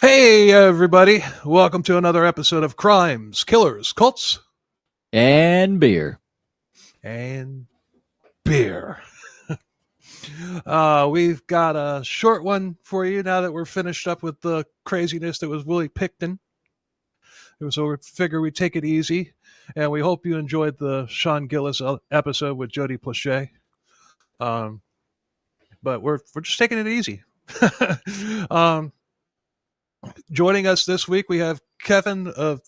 Hey, everybody. Welcome to another episode of Crimes, Killers, Cults, And beer. and Beer. We've got a short one for you now that we're finished up with the craziness that was Willie Pickton. So we figure we'd take it easy, and we hope you enjoyed the Sean Gillis episode with Jody Plauché. But we're just taking it easy. Joining us this week, we have Kevin of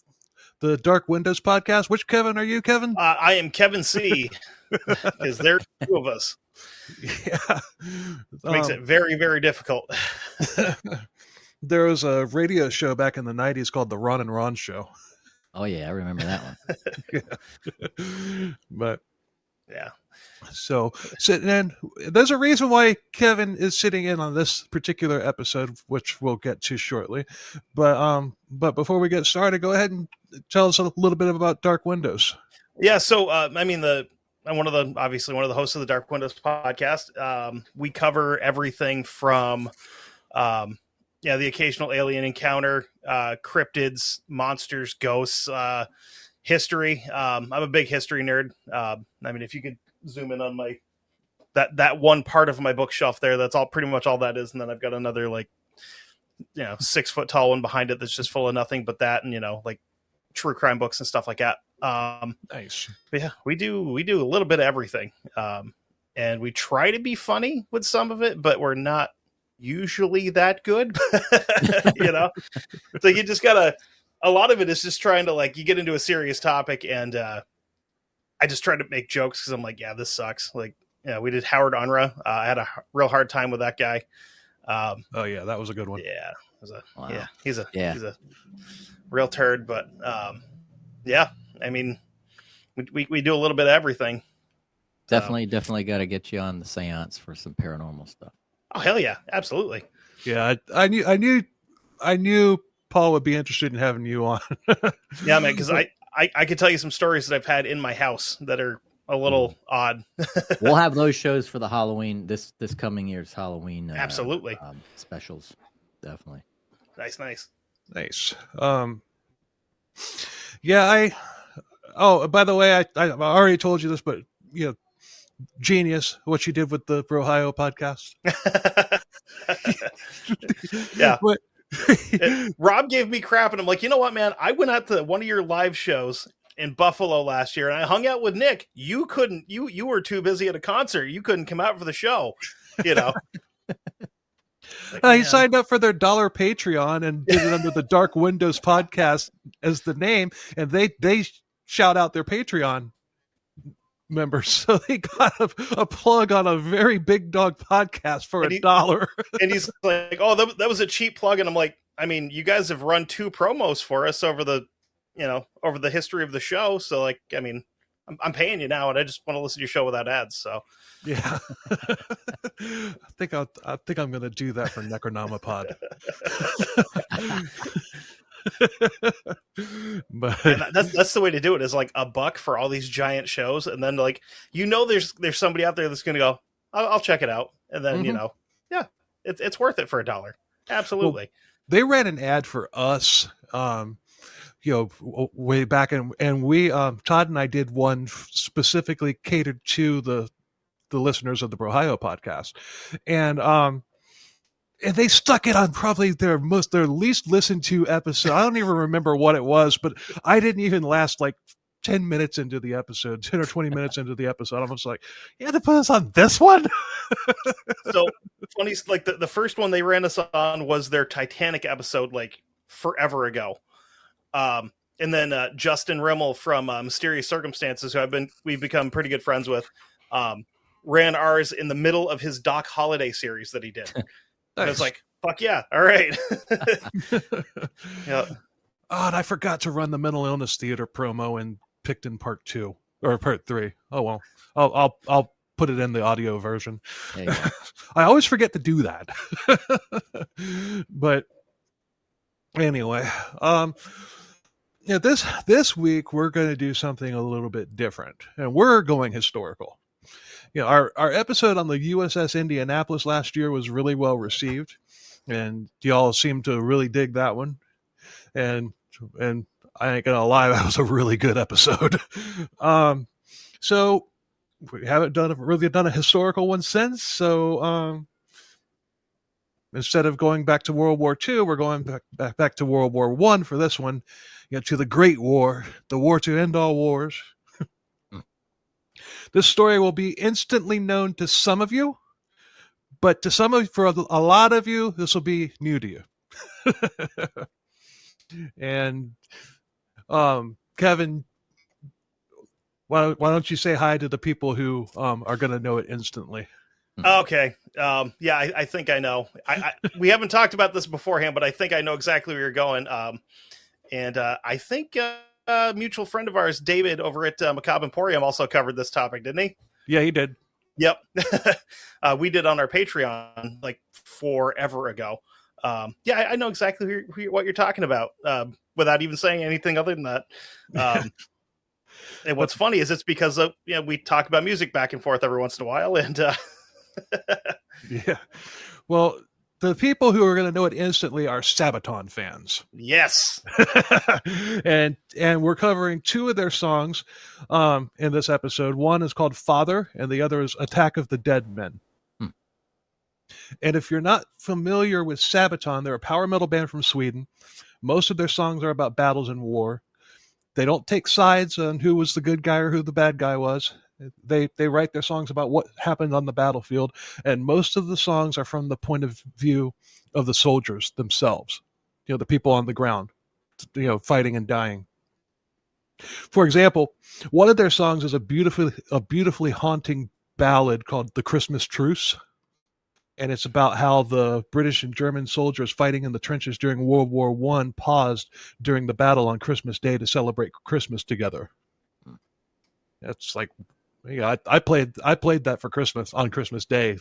the Dark Windows podcast. Which Kevin are you, Kevin? I am Kevin C. Because there are two of us. Yeah. Makes it very, very difficult. There was a radio show back in the 90s called The Ron and Ron Show. Oh, yeah, I remember that one. Yeah. But yeah. So and there's a reason why Kevin is sitting in on this particular episode, which we'll get to shortly. But before we get started, go ahead and tell us a little bit about Dark Windows. Yeah, so I'm one of the hosts of the Dark Windows podcast. We cover everything from the occasional alien encounter, cryptids, monsters, ghosts, history. I'm a big history nerd. If you could zoom in on my that one part of my bookshelf there, that's all pretty much all that is, and then I've got another 6 foot tall one behind it that's just full of nothing but that, and true crime books and stuff like that. Nice. But yeah, we do a little bit of everything, and we try to be funny with some of it, but we're not usually that good. So you just gotta. A lot of it is just trying to you get into a serious topic, and I just try to make jokes because I'm like, yeah, this sucks. We did Howard Unruh. I had a real hard time with that guy. Oh yeah, that was a good one. Yeah, Wow. he's a real turd. But we do a little bit of everything. Definitely got to get you on the seance for some paranormal stuff. Oh hell yeah, absolutely. Yeah, I knew Paul would be interested in having you on. Yeah, man, because I could tell you some stories that I've had in my house that are a little odd. We'll have those shows for the Halloween, this coming year's Halloween. Absolutely. Specials. Definitely. Nice. Yeah, by the way, I already told you this, but genius what you did with the Ohio podcast. Yeah. But, Rob gave me crap, and I'm like, you know what, man? I went out to one of your live shows in Buffalo last year, and I hung out with Nick. You couldn't. You were too busy at a concert. You couldn't come out for the show. He signed up for their $1 Patreon and did it under the Dark Windows podcast as the name, and they shout out their Patreon members, so they got a plug on a very big dog podcast for $1. And he's like, "Oh, that was a cheap plug," and I'm like, "I mean, you guys have run 2 promos for us over the history of the show, so I'm paying you now, and I just want to listen to your show without ads." So yeah, I think I'm going to do that for Necronomipod. But and that's the way to do it, is $1 for all these giant shows, and then there's somebody out there that's going to go, I'll check it out, and then it's worth it for $1. Absolutely. Well, they ran an ad for us way back, and we Todd and I did one specifically catered to the listeners of the Ohio podcast, and they stuck it on probably their least listened to episode. I don't even remember what it was, but I didn't even last 10 minutes into the episode, 10 or 20 minutes into the episode. I was like, yeah, they put us on this one. So funny, the first one they ran us on was their Titanic episode, forever ago. And then Justin Rimmel from Mysterious Circumstances, who we've become pretty good friends with, ran ours in the middle of his Doc Holliday series that he did. Nice. And it's like, fuck yeah, all right. Yeah. Oh, and I forgot to run the mental illness theater promo in Picton Part 2 or Part 3. Oh well, I'll put it in the audio version. I always forget to do that. But anyway, this week we're going to do something a little bit different, and we're going historical. Our episode on the USS Indianapolis last year was really well received, and y'all seem to really dig that one. And I ain't gonna lie, that was a really good episode. So we haven't really done a historical one since. So instead of going back to World War II, we're going back to World War I for this one. To the Great War, the war to end all wars. This story will be instantly known to some of you, but for a lot of you, this will be new to you. And Kevin, why don't you say hi to the people who are going to know it instantly? Okay. Yeah, I think I know. We haven't talked about this beforehand, but I think I know exactly where you're going. And I think a mutual friend of ours, David, over at Macabre Emporium, also covered this topic, didn't he? Yeah, he did. Yep. We did on our Patreon like forever ago. Yeah, I know exactly what you're talking about without even saying anything other than that. And what's funny is it's because of, we talk about music back and forth every once in a while. And yeah, well, the people who are going to know it instantly are Sabaton fans. Yes. and we're covering two of their songs in this episode. One is called Father, and the other is Attack of the Dead Men. And if you're not familiar with Sabaton, they're a power metal band from Sweden. Most of their songs are about battles and war. They don't take sides on who was the good guy or who the bad guy was. They write their songs about what happened on the battlefield, and most of the songs are from the point of view of the soldiers themselves, the people on the ground, fighting and dying. For example, one of their songs is a beautifully haunting ballad called "The Christmas Truce," and it's about how the British and German soldiers fighting in the trenches during World War I paused during the battle on Christmas Day to celebrate Christmas together. That's like, I played that for Christmas on Christmas Day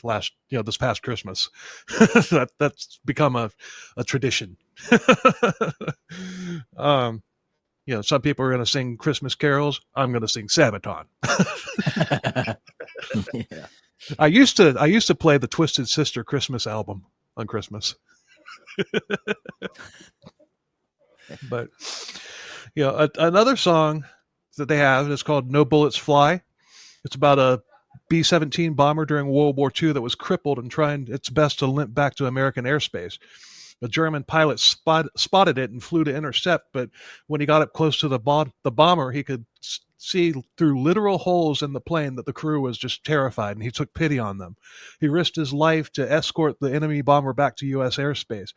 this past Christmas. That's become a tradition. Some people are going to sing Christmas carols. I'm going to sing Sabaton. Yeah. I used to play the Twisted Sister Christmas album on Christmas. But another song that they have is called "No Bullets Fly." It's about a B-17 bomber during World War II that was crippled and trying its best to limp back to American airspace. A German pilot spotted it and flew to intercept, but when he got up close to the bomber, he could see through literal holes in the plane that the crew was just terrified, and he took pity on them. He risked his life to escort the enemy bomber back to U.S. airspace.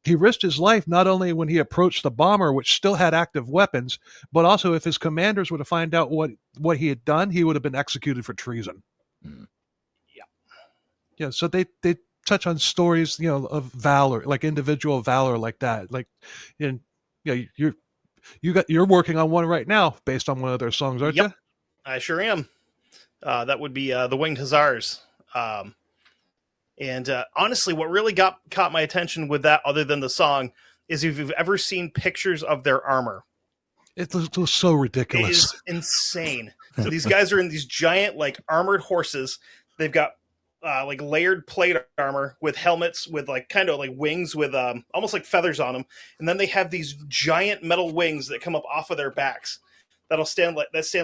He risked his life not only when he approached the bomber, which still had active weapons, but also if his commanders were to find out what he had done, he would have been executed for treason. Yeah, so they touch on stories, of valor, like individual valor like that. Like, you're working on one right now based on one of their songs, aren't you? I sure am. That would be the Winged Hussars. And honestly, what really caught my attention with that, other than the song, is if you've ever seen pictures of their armor. It looks so ridiculous. It is insane. So these guys are in these giant, like, armored horses. They've got like layered plate armor with helmets with kind of like wings with almost like feathers on them, and then they have these giant metal wings that come up off of their backs that stand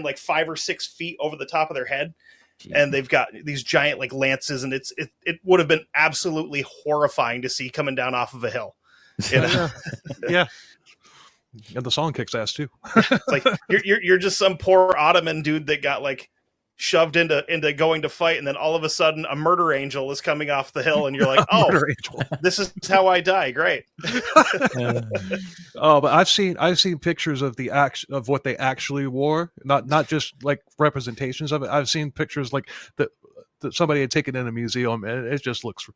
like 5 or 6 feet over the top of their head. Jeez. And they've got these giant like lances, and it would have been absolutely horrifying to see coming down off of a hill. Yeah. And the song kicks ass too. It's like you're just some poor Ottoman dude that got like shoved into going to fight, and then all of a sudden a murder angel is coming off the hill, and you're like, oh, this is how I die. Great. Oh, but I've seen pictures of of what they actually wore, not just like representations of it. I've seen pictures like that somebody had taken in a museum, and it just looks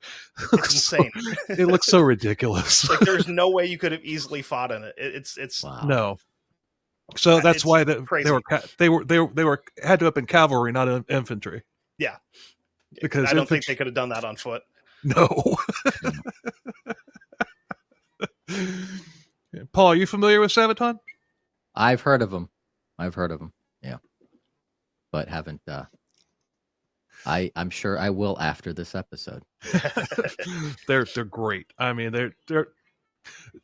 insane. It looks so ridiculous. Like there's no way you could have easily fought in it. It's wow. No. So that's why they had to have been cavalry, not infantry. Yeah, because I don't think they could have done that on foot. No. Paul, are you familiar with Sabaton? I've heard of them. Yeah, but haven't I'm sure I will after this episode. They're great. I mean, they're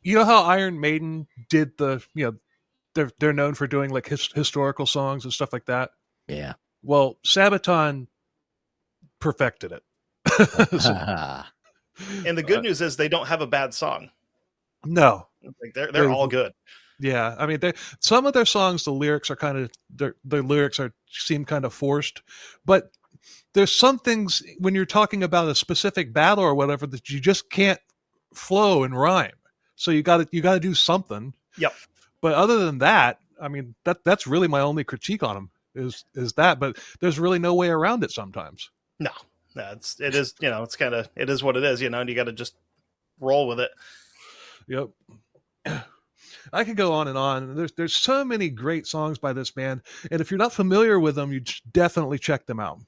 you know how Iron Maiden did they're known for doing like historical songs and stuff like that. Yeah. Well, Sabaton perfected it. So, And the good news is they don't have a bad song. no, Like they're all good. Yeah, I mean, some of their songs, the lyrics are kind of the lyrics seem kind of forced, but there's some things when you're talking about a specific battle or whatever that you just can't flow and rhyme. So you got to do something. Yep. But other than that, I mean, that's really my only critique on them is that. But there's really no way around it sometimes. No, it is it is what it is, and you got to just roll with it. Yep. I could go on and on. There's so many great songs by this band, and if you're not familiar with them, you definitely check them out.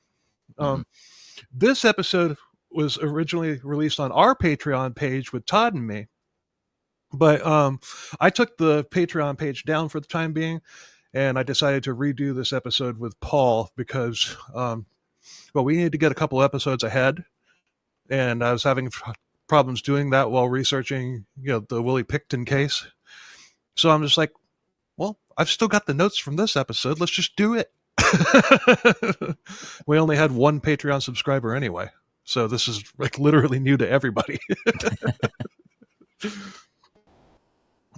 This episode was originally released on our Patreon page with Todd and me, but I took the Patreon page down for the time being, and I decided to redo this episode with Paul because, we needed to get a couple episodes ahead, and I was having problems doing that while researching, the Willie Picton case. So I'm just like, well, I've still got the notes from this episode. Let's just do it. We only had one Patreon subscriber anyway. So this is like literally new to everybody.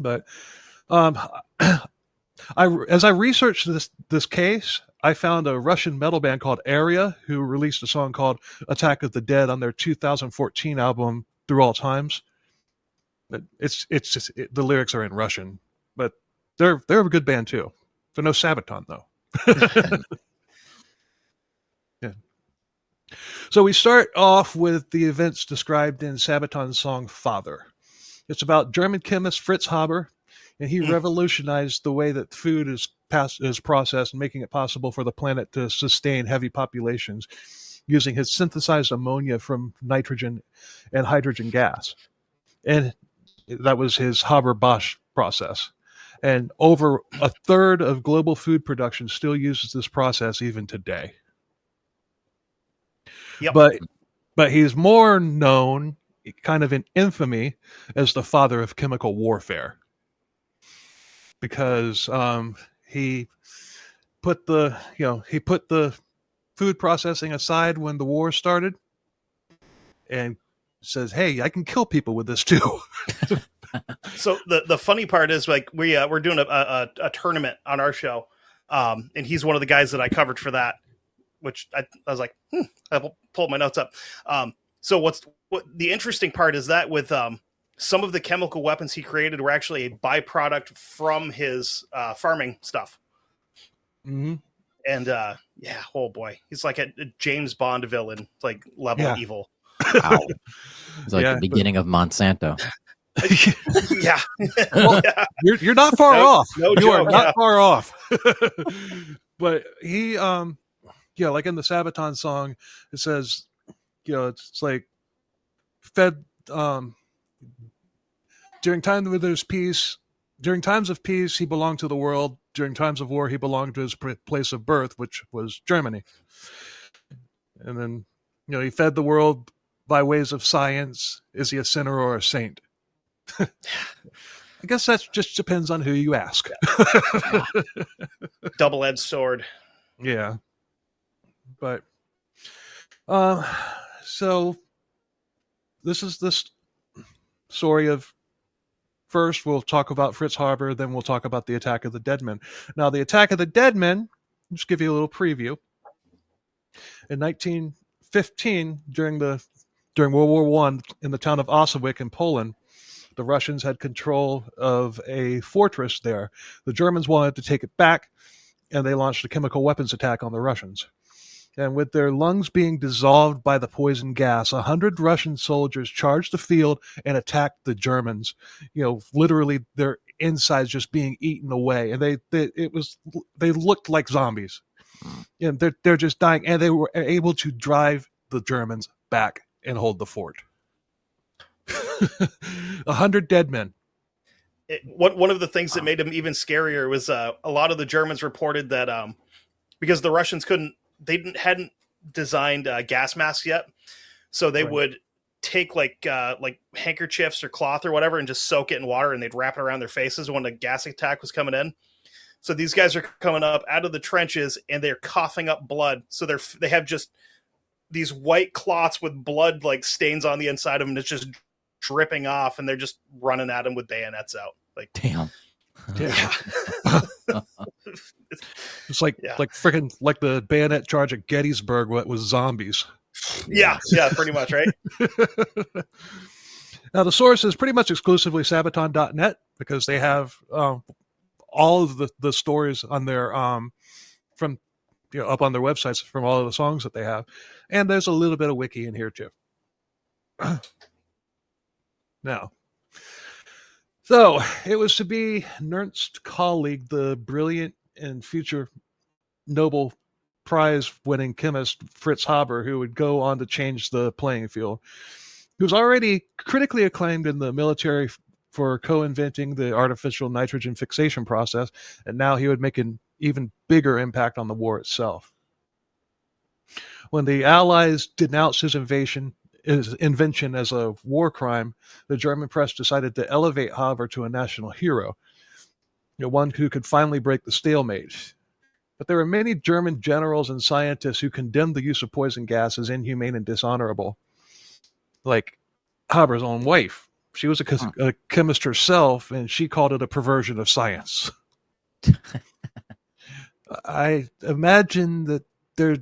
But as I researched this case, I found a Russian metal band called Area who released a song called Attack of the Dead on their 2014 album Through All Times. It's just the lyrics are in Russian, but they're a good band too. They're no Sabaton though. Yeah. So we start off with the events described in Sabaton's song Father. It's about German chemist Fritz Haber, and he revolutionized the way that food is processed, making it possible for the planet to sustain heavy populations using his synthesized ammonia from nitrogen and hydrogen gas. And that was his Haber-Bosch process. And over a third of global food production still uses this process even today. Yep. But he's more known, kind of in infamy, as the father of chemical warfare. Because he put the food processing aside when the war started and says, hey, I can kill people with this too. So the funny part is, like, we're doing a tournament on our show, and he's one of the guys that I covered for that, which I was like, I pulled my notes up. So what the interesting part is that with some of the chemical weapons he created were actually a byproduct from his farming stuff. Mm-hmm. And oh boy, he's like a James Bond villain, like level evil. Wow. It's like the beginning of Monsanto. Yeah. Well, you're not far off. No you joke, are not far off. But he, like in the Sabaton song, it says, it's like fed during times when there's peace. During times of peace, he belonged to the world. During times of war, he belonged to his place of birth, which was Germany. And then, he fed the world by ways of science. Is he a sinner or a saint? I guess that just depends on who you ask. Double-edged sword. Yeah. But, so this is this story of, first we'll talk about Fritz Haber, then we'll talk about the Attack of the Dead Men. Now, the Attack of the Dead Men, I'll just give you a little preview. In 1915, during World War I, in the town of Osoweic in Poland, the Russians had control of a fortress there. The Germans wanted to take it back, and they launched a chemical weapons attack on the Russians. And with their lungs being dissolved by the poison gas, 100 Russian soldiers charged the field and attacked the Germans. Literally their insides just being eaten away, and they looked like zombies. They're just dying, and they were able to drive the Germans back and hold the fort. 100 dead men. One of the things that made him even scarier was a lot of the Germans reported that because the Russians hadn't designed gas masks yet. So they Right. would take like handkerchiefs or cloth or whatever and just soak it in water, and they'd wrap it around their faces when the gas attack was coming in. So these guys are coming up out of the trenches and they're coughing up blood. So they have just these white cloths with blood like stains on the inside of them. It's just dripping off, and they're just running at them with bayonets out. Like, Damn. yeah. It's like freaking like the bayonet charge at Gettysburg with zombies. Yeah, pretty much, right? Now, the source is pretty much exclusively Sabaton.net because they have all of the stories on their from up on their websites from all of the songs that they have, and there's a little bit of wiki in here too. Now, so it was to be Nernst's colleague, the brilliant and future Nobel Prize-winning chemist Fritz Haber, who would go on to change the playing field. He was already critically acclaimed in the military for co-inventing the artificial nitrogen fixation process, and now he would make an even bigger impact on the war itself. When the Allies denounced his invention as a war crime, the German press decided to elevate Haber to a national hero, one who could finally break the stalemate. But there were many German generals and scientists who condemned the use of poison gas as inhumane and dishonorable. Like Haber's own wife. She was a chemist herself, and she called it a perversion of science. I imagine that their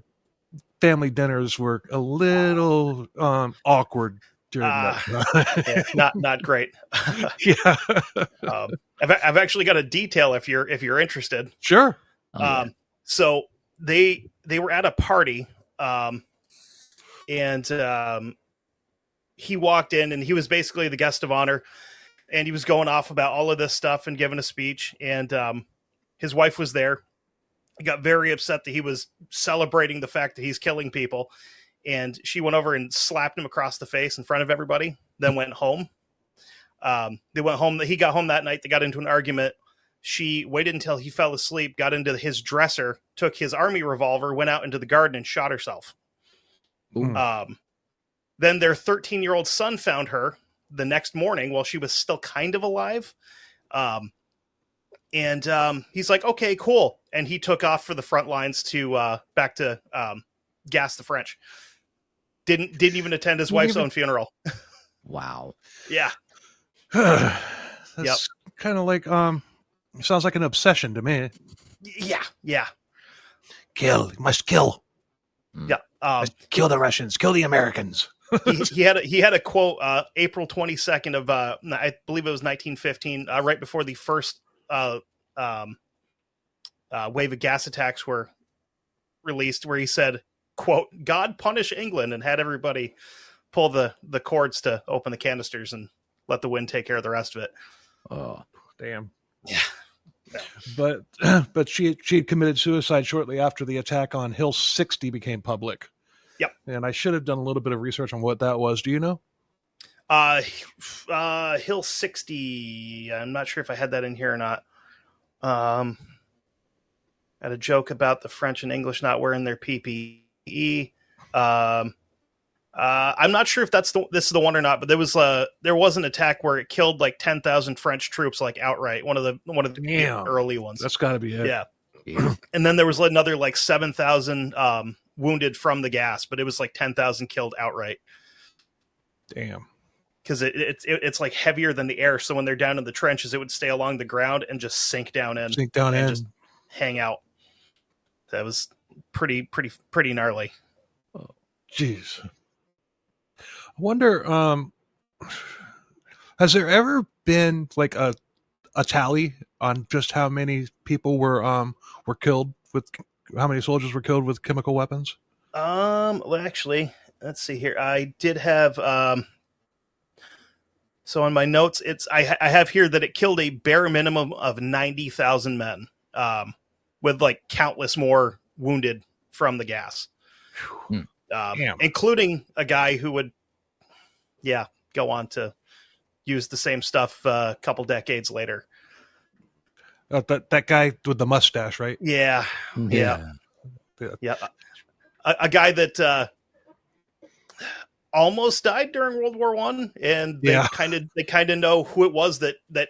family dinners were a little awkward during that. Yeah, not great. Yeah. I've actually got a detail if you're interested. Sure. So they were at a party, and he walked in, and he was basically the guest of honor, and he was going off about all of this stuff and giving a speech, and his wife was there. He got very upset that he was celebrating the fact that he's killing people, and she went over and slapped him across the face in front of everybody, then went home. They went home. He got home that night. They got into an argument. She waited until he fell asleep, got into his dresser, took his army revolver, went out into the garden and shot herself. Then their 13-year-old son found her the next morning while she was still kind of alive. And he's like, okay, cool. And he took off for the front lines to back to gas the French. Didn't even attend his wife's own funeral. Wow. Yeah. That's kind of like sounds like an obsession to me. Yeah. Kill, must kill. Yeah. Kill the Russians, kill the Americans. he had a quote April 22nd of I believe it was 1915, right before the first wave of gas attacks were released, where he said, quote, "God punish England," and had everybody pull the cords to open the canisters and let the wind take care of the rest of it. Oh, damn. Yeah. But she had committed suicide shortly after the attack on Hill 60 became public. Yep. And I should have done a little bit of research on what that was. Do you know? Hill 60. I'm not sure if I had that in here or not. I had a joke about the French and English not wearing their PPE. I'm not sure if this is the one or not, but there was an attack where it killed like 10,000 French troops, like outright. One of the early ones. That's got to be it. Yeah. And then there was another like 7,000 wounded from the gas, but it was like 10,000 killed outright. Damn. Because it's like heavier than the air, so when they're down in the trenches, it would stay along the ground and just sink down in, just hang out. That was pretty gnarly. Oh, jeez. I wonder, has there ever been like a tally on just how many people were killed with, how many soldiers were killed with chemical weapons? Well, actually, let's see here. I did have, so on my notes, I have here that it killed a bare minimum of 90,000 men, with like countless more wounded from the gas, including a guy who would, go on to use the same stuff a couple decades later. That guy with the mustache, right? Yeah. a guy that almost died during World War I, and they kind of know who it was that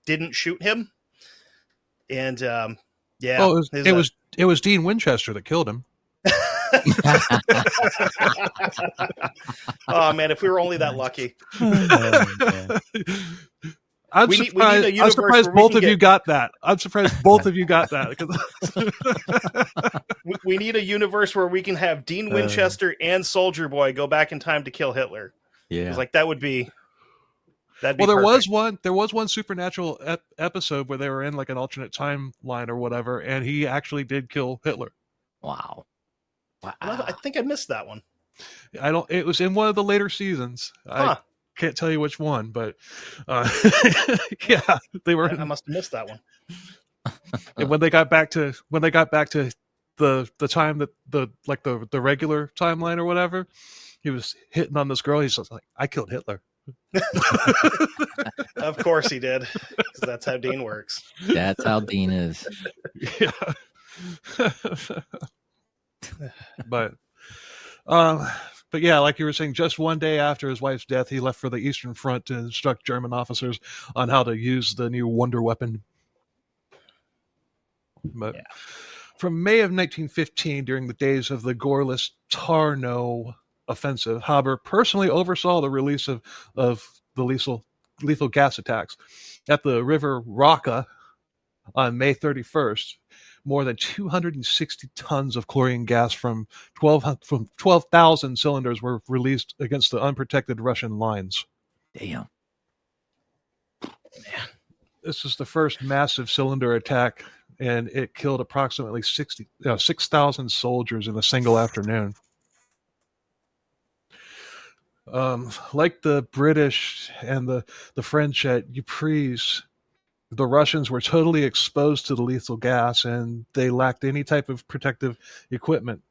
didn't shoot him. And it was Dean Winchester that killed him. Oh man, if we were only that lucky. I'm surprised both of you got that. I'm surprised both of you got that. We need a universe where we can have Dean Winchester and Soldier Boy go back in time to kill Hitler. Yeah, like that would be. Well, there was one supernatural episode where they were in like an alternate timeline or whatever, and he actually did kill Hitler. Wow. I think I missed that one. It was in one of the later seasons. I can't tell you which one, but yeah, they were. I must have missed that one. And when they got back to the time that the regular timeline or whatever, he was hitting on this girl. He's just like, I killed Hitler. Of course he did, because that's how Dean works. That's how Dean is. Yeah. But yeah, like you were saying, just one day after his wife's death, he left for the Eastern Front to instruct German officers on how to use the new wonder weapon. But from May of 1915, during the days of the goreless Tarnow offensive, Haber personally oversaw the release of the lethal gas attacks at the River Rocca on May 31st. More than 260 tons of chlorine gas from 12,000 cylinders were released against the unprotected Russian lines. Damn. Man. This is the first massive cylinder attack, and it killed approximately 6,000 soldiers in a single afternoon. Like the British and the French at Ypres, the Russians were totally exposed to the lethal gas, and they lacked any type of protective equipment.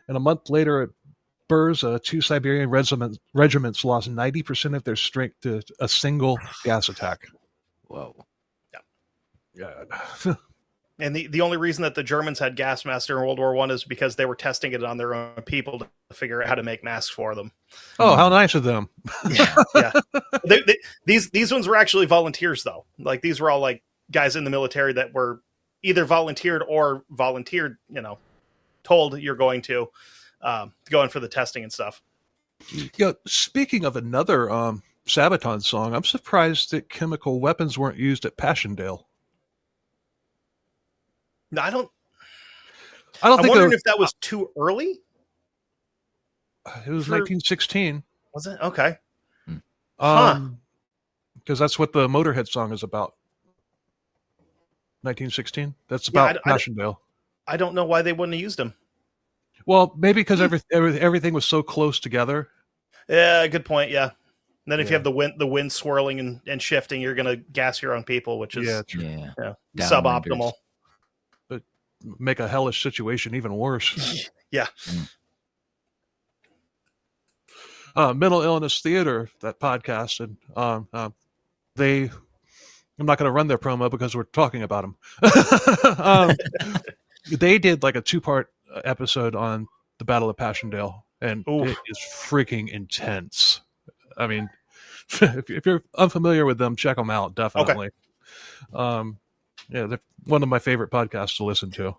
And a month later at Burza, 2 Siberian regiments lost 90% of their strength to a single gas attack. Whoa. Yeah. And the only reason that the Germans had gas masks during World War I is because they were testing it on their own people to figure out how to make masks for them. Oh, how nice of them. Yeah. These ones were actually volunteers, though. Like, these were all like guys in the military that were either volunteered, told you're going to go in for the testing and stuff. Yeah, speaking of another Sabaton song, I'm surprised that chemical weapons weren't used at Passchendaele. No, I'm think wondering if that was too early. It was 1916. Was it? Okay. Because that's what the Motorhead song is about. 1916. That's about Passchendaele. I don't know why they wouldn't have used them. Well, maybe because everything was so close together. Yeah, good point. Yeah. And then if you have the wind swirling and shifting, you're going to gas your own people, which is suboptimal. But make a hellish situation even worse. Yeah. Mental Illness Theater, that podcast, and I'm not going to run their promo because we're talking about them. They did like a 2-part episode on the Battle of Passchendaele, and it is freaking intense. I mean, if you're unfamiliar with them, check them out, definitely. Okay. They're one of my favorite podcasts to listen to.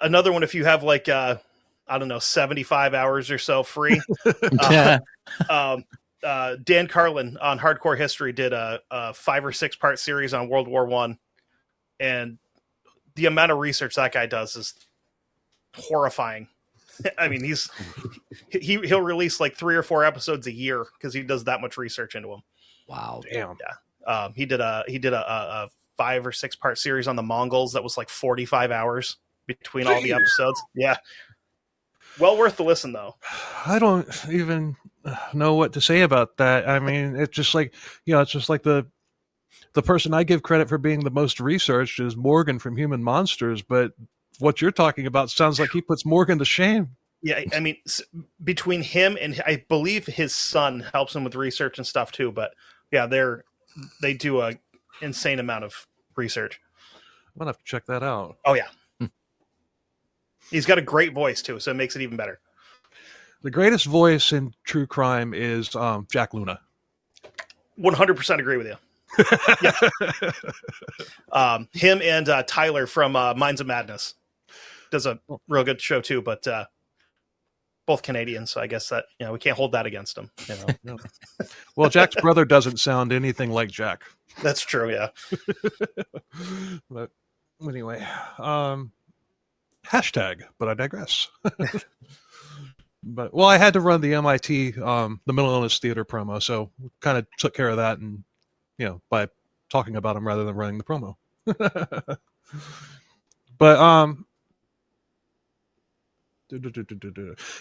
Another one if you have like 75 hours or so free. Dan Carlin on Hardcore History did a 5 or 6 part series on World War I, and the amount of research that guy does is horrifying. I mean, he'll release like 3 or 4 episodes a year because he does that much research into them. Wow. Damn. Yeah. He did a 5 or 6 part series on the Mongols that was like 45 hours between all the episodes. Yeah. Well worth the listen, though. I don't even know what to say about that. I mean, it's just like, it's just like the person I give credit for being the most researched is Morgan from Human Monsters, but what you're talking about sounds like he puts Morgan to shame. Yeah, I mean, between him and I believe his son helps him with research and stuff too, but yeah, they do a insane amount of research. I'm gonna have to check that out. Oh yeah. He's got a great voice too, so it makes it even better. The greatest voice in true crime is Jack Luna. 100% agree with you. Him and Tyler from Minds of Madness does a real good show too, but both Canadians, so I guess that we can't hold that against them. No. Well, Jack's brother doesn't sound anything like Jack. That's true, yeah. But anyway, hashtag, but I digress. But I had to run the MIT, the Mental Illness Theater promo, so kind of took care of that, and by talking about them rather than running the promo. But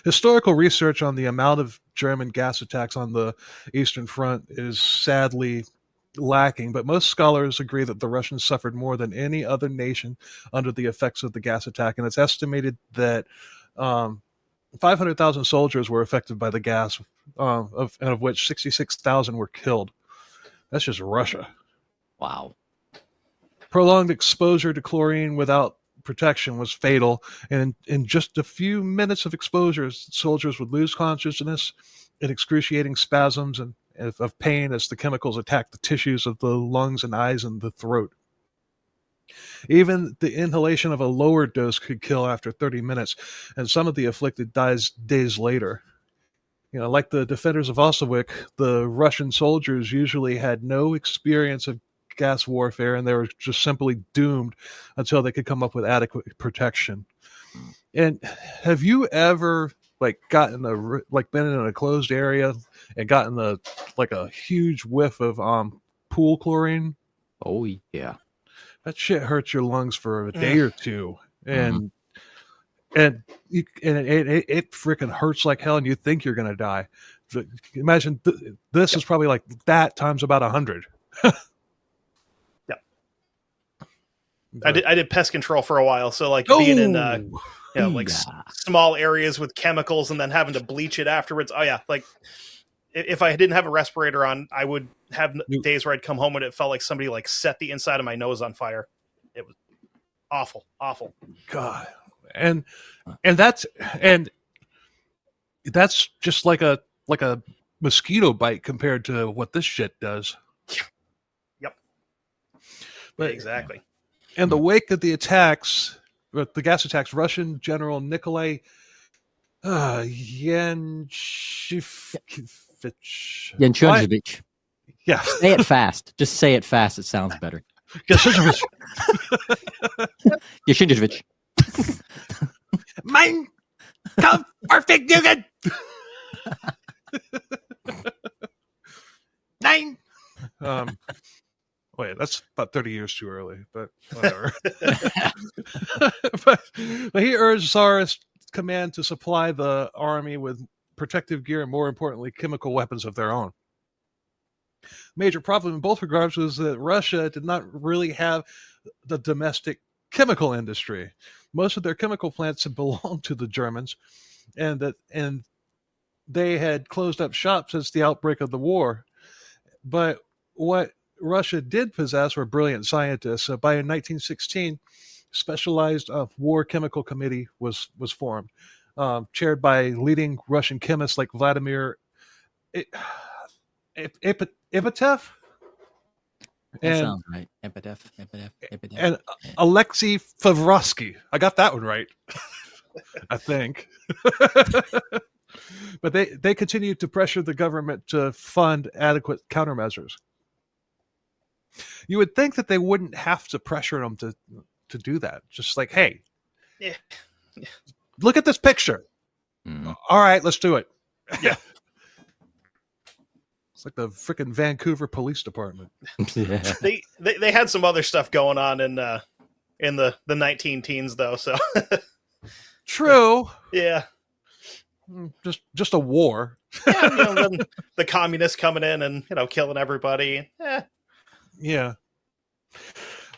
historical research on the amount of German gas attacks on the Eastern Front is sadly lacking, but most scholars agree that the Russians suffered more than any other nation under the effects of the gas attack, and it's estimated that 500,000 soldiers were affected by the gas, of which 66,000 were killed. That's just Russia. Wow. Prolonged exposure to chlorine without protection was fatal, and in just a few minutes of exposure, soldiers would lose consciousness in excruciating spasms and of pain as the chemicals attacked the tissues of the lungs and eyes and the throat. Even the inhalation of a lower dose could kill after 30 minutes, and some of the afflicted dies days later. Like the defenders of Osoweic, the Russian soldiers usually had no experience of gas warfare, and they were just simply doomed until they could come up with adequate protection. And have you ever been in a closed area and gotten a huge whiff of pool chlorine? Oh yeah, that shit hurts your lungs for a day or two, and it freaking hurts like hell, and you think you're gonna die. Imagine this is probably like that times about 100. I did pest control for a while, so being in small areas with chemicals and then having to bleach it afterwards. Oh yeah, if I didn't have a respirator on, I would have days where I'd come home and it felt like somebody set the inside of my nose on fire. It was awful. God, and that's just like a mosquito bite compared to what this shit does. Yep. But exactly. In the wake of the gas attacks, Russian General Nikolai Yanchevich. Yeah. Say it fast. Just say it fast. It sounds better. Yanchevich. Yanchevich. Mein Kampf perfect Jugend. Nine. Wait, that's about 30 years too early, but whatever. but he urged Tsarist command to supply the army with protective gear and, more importantly, chemical weapons of their own. Major problem in both regards was that Russia did not really have the domestic chemical industry. Most of their chemical plants had belonged to the Germans, and they had closed up shop since the outbreak of the war. But what Russia did possess were brilliant scientists. By 1916, specialized war chemical committee was formed, chaired by leading Russian chemists like Vladimir Ipatiev. That sounds right. Ipatiev. And Alexei Favrovsky. I got that one right. I think. But they continued to pressure the government to fund adequate countermeasures. You would think that they wouldn't have to pressure them to do that. Just like, hey, look at this picture. Mm. All right, let's do it. Yeah. It's like the freaking Vancouver Police Department. Yeah. They had some other stuff going on in the 19 teens though. So true. Yeah. Just a war. Yeah, the communists coming in and killing everybody. Yeah.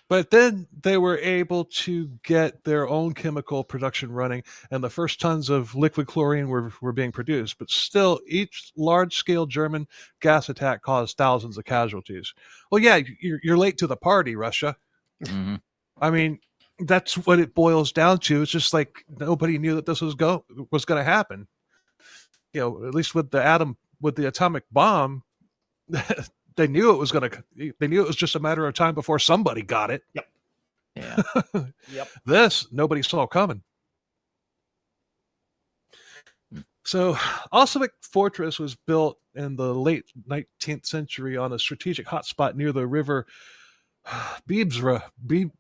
But then they were able to get their own chemical production running, and the first tons of liquid chlorine were being produced. But still, each large-scale German gas attack caused thousands of casualties. Well, yeah, you're late to the party, Russia. Mm-hmm. I mean, that's what it boils down to. It's just like nobody knew that this was going to happen. You know, at least with the atomic bomb, they knew it was going to. They knew it was just a matter of time before somebody got it. Yep. Yeah. Yep. This nobody saw coming. So, Osoweic Fortress was built in the late 19th century on a strategic hotspot near the river Beberza. Beberza.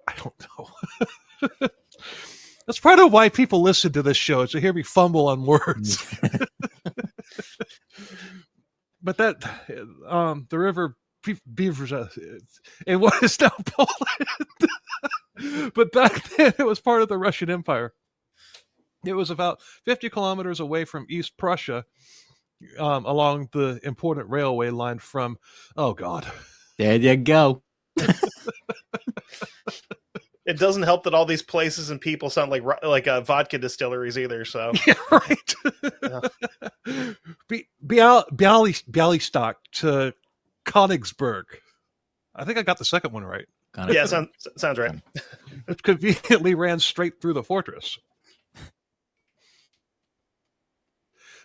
I don't know. That's part of why people listen to this show, is to hear me fumble on words. But that, the river Beberza, it was now Poland. But back then, it was part of the Russian Empire. It was about 50 kilometers away from East Prussia, along the important railway line from, oh God. There you go. It doesn't help that all these places and people sound like vodka distilleries either. So yeah, right. Bialystok to Königsberg. I think I got the second one right. Yeah, sounds right. It conveniently ran straight through the fortress.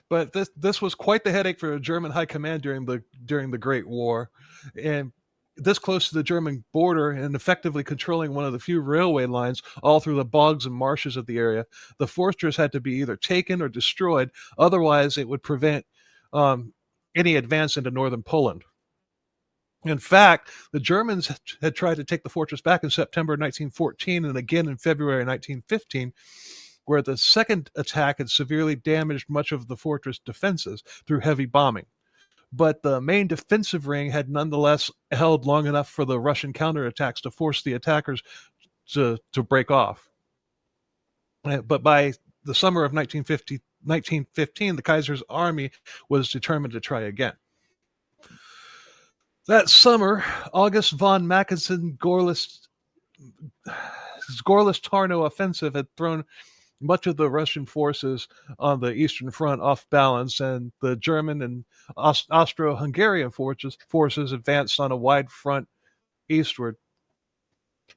But this was quite the headache for German high command during the Great War, and this close to the German border and effectively controlling one of the few railway lines all through the bogs and marshes of the area, the fortress had to be either taken or destroyed. Otherwise, it would prevent any advance into northern Poland. In fact, the Germans had tried to take the fortress back in September 1914 and again in February 1915, where the second attack had severely damaged much of the fortress defenses through heavy bombing. But the main defensive ring had nonetheless held long enough for the Russian counterattacks to force the attackers to break off. But by the summer of 1915, the Kaiser's army was determined to try again. That summer, August von Mackensen's Gorlice-Tarnow offensive had thrown much of the Russian forces on the Eastern Front off balance, and the German and Austro-Hungarian forces advanced on a wide front eastward.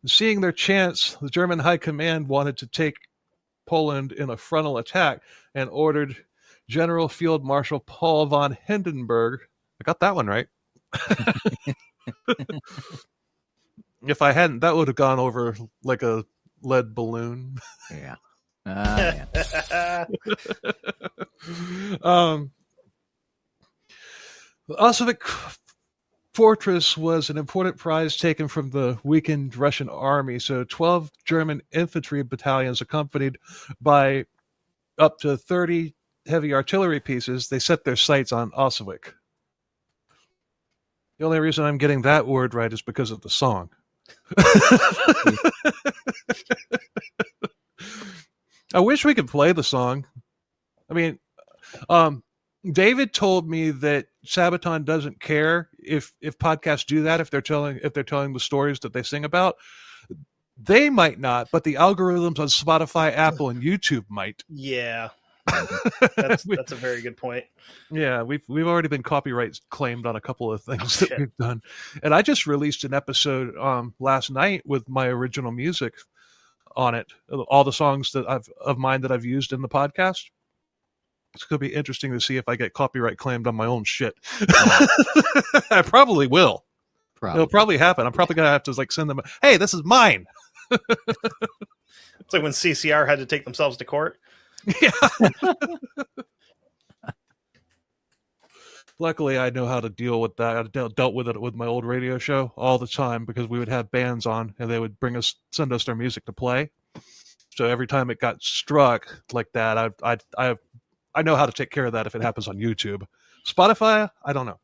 Seeing their chance, the German High Command wanted to take Poland in a frontal attack and ordered General Field Marshal Paul von Hindenburg. I got that one right. If I hadn't, that would have gone over like a lead balloon. Yeah. The Osoweic Fortress was an important prize taken from the weakened Russian army. So 12 German infantry battalions, accompanied by up to 30 heavy artillery pieces, they set their sights on Osoweic. The only reason I'm getting that word right is because of the song. I wish we could play the song. I mean, David told me that Sabaton doesn't care if podcasts do that, if they're telling the stories that they sing about. They might not, but the algorithms on Spotify, Apple, and YouTube might. Yeah. That's a very good point. Yeah, we've already been copyright claimed on a couple of things that we've done. And I just released an episode last night with my original music on it, all the songs that I've used in the podcast. It's going to be interesting to see if I get copyright claimed on my own shit. I probably will. It'll probably happen. I'm probably going to have to send them, hey, this is mine. It's like when CCR had to take themselves to court. Yeah. Luckily, I know how to deal with that. I dealt with it with my old radio show all the time, because we would have bands on and they would send us their music to play. So every time it got struck like that, I know how to take care of that if it happens on YouTube. Spotify, I don't know.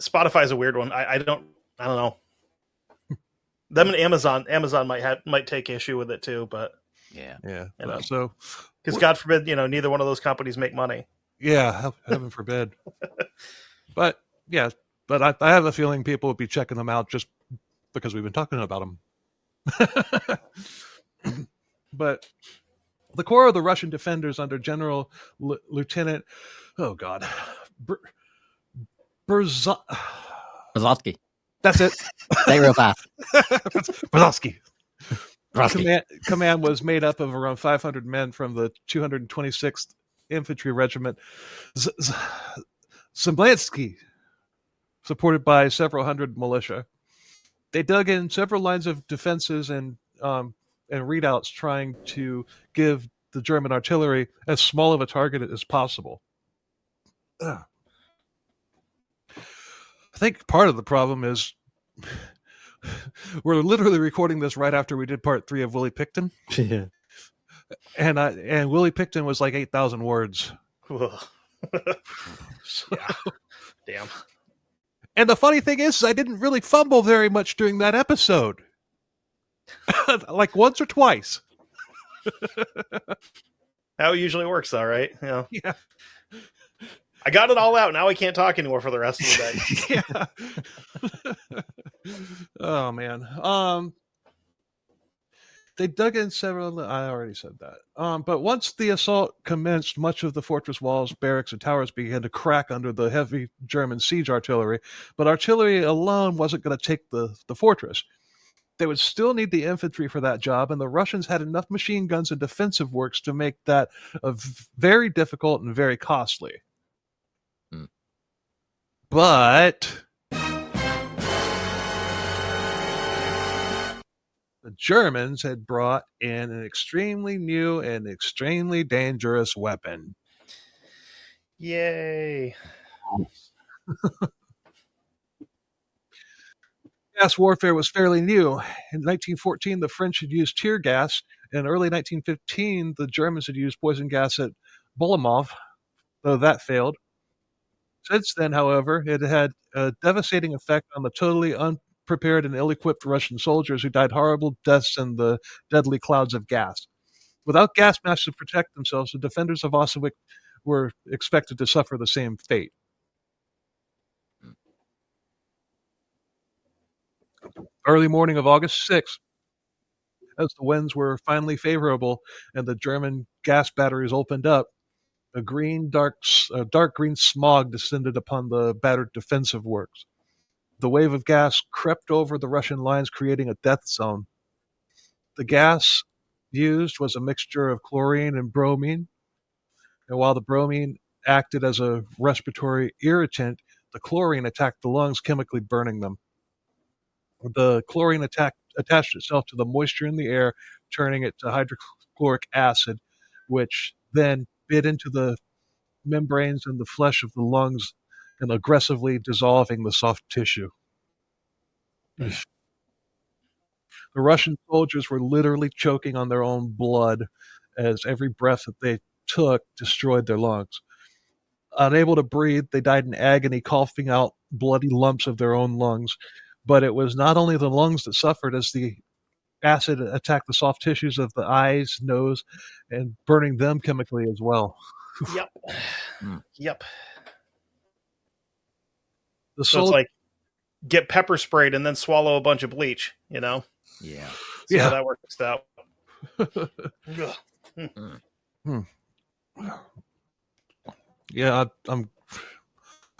Spotify is a weird one. I don't know. Them and Amazon might take issue with it too, but yeah. So, because God forbid, neither one of those companies make money. Yeah, heaven forbid. But I have a feeling people would be checking them out just because we've been talking about them. But The core of the Russian defenders under General Lieutenant, oh God, Brzezinski. That's it. Say it real fast. Brzezinski. Brzezinski. Command was made up of around 500 men from the 226th Infantry Regiment Zemblansky, supported by several hundred militia. They dug in several lines of defenses and redoubts, trying to give the German artillery as small of a target as possible. I think part of the problem is we're literally recording this right after we did part 3 of Willie Picton. Yeah. And Willie Picton was like 8,000 words. Yeah. Damn. And the funny thing is I didn't really fumble very much during that episode. Like once or twice. How it usually works, though, right? Yeah. Yeah. I got it all out. Now I can't talk anymore for the rest of the day. Yeah. Oh man. They dug in several. I already said that. But once the assault commenced, much of the fortress walls, barracks, and towers began to crack under the heavy German siege artillery. But artillery alone wasn't going to take the fortress. They would still need the infantry for that job, and the Russians had enough machine guns and defensive works to make that very difficult and very costly. But the Germans had brought in an extremely new and extremely dangerous weapon. Yay. Gas warfare was fairly new. In 1914, the French had used tear gas. In early 1915, the Germans had used poison gas at Bolimov, though that failed. Since then, however, it had a devastating effect on the totally unprepared and ill-equipped Russian soldiers who died horrible deaths in the deadly clouds of gas. Without gas masks to protect themselves, the defenders of Osoweic were expected to suffer the same fate. Early morning of August 6th, as the winds were finally favorable and the German gas batteries opened up, a dark green smog descended upon the battered defensive works. The wave of gas crept over the Russian lines, creating a death zone. The gas used was a mixture of chlorine and bromine, and while the bromine acted as a respiratory irritant, the chlorine attacked the lungs, chemically burning them. The chlorine attached itself to the moisture in the air, turning it to hydrochloric acid, which then bit into the membranes and the flesh of the lungs and aggressively dissolving the soft tissue. The Russian soldiers were literally choking on their own blood as every breath that they took destroyed their lungs. Unable to breathe, they died in agony, coughing out bloody lumps of their own lungs. But it was not only the lungs that suffered as the acid attacked the soft tissues of the eyes, nose, and burning them chemically as well. Yep. Yep. So it's like get pepper sprayed and then swallow a bunch of bleach, you know? Yeah. See how that works out. Yeah,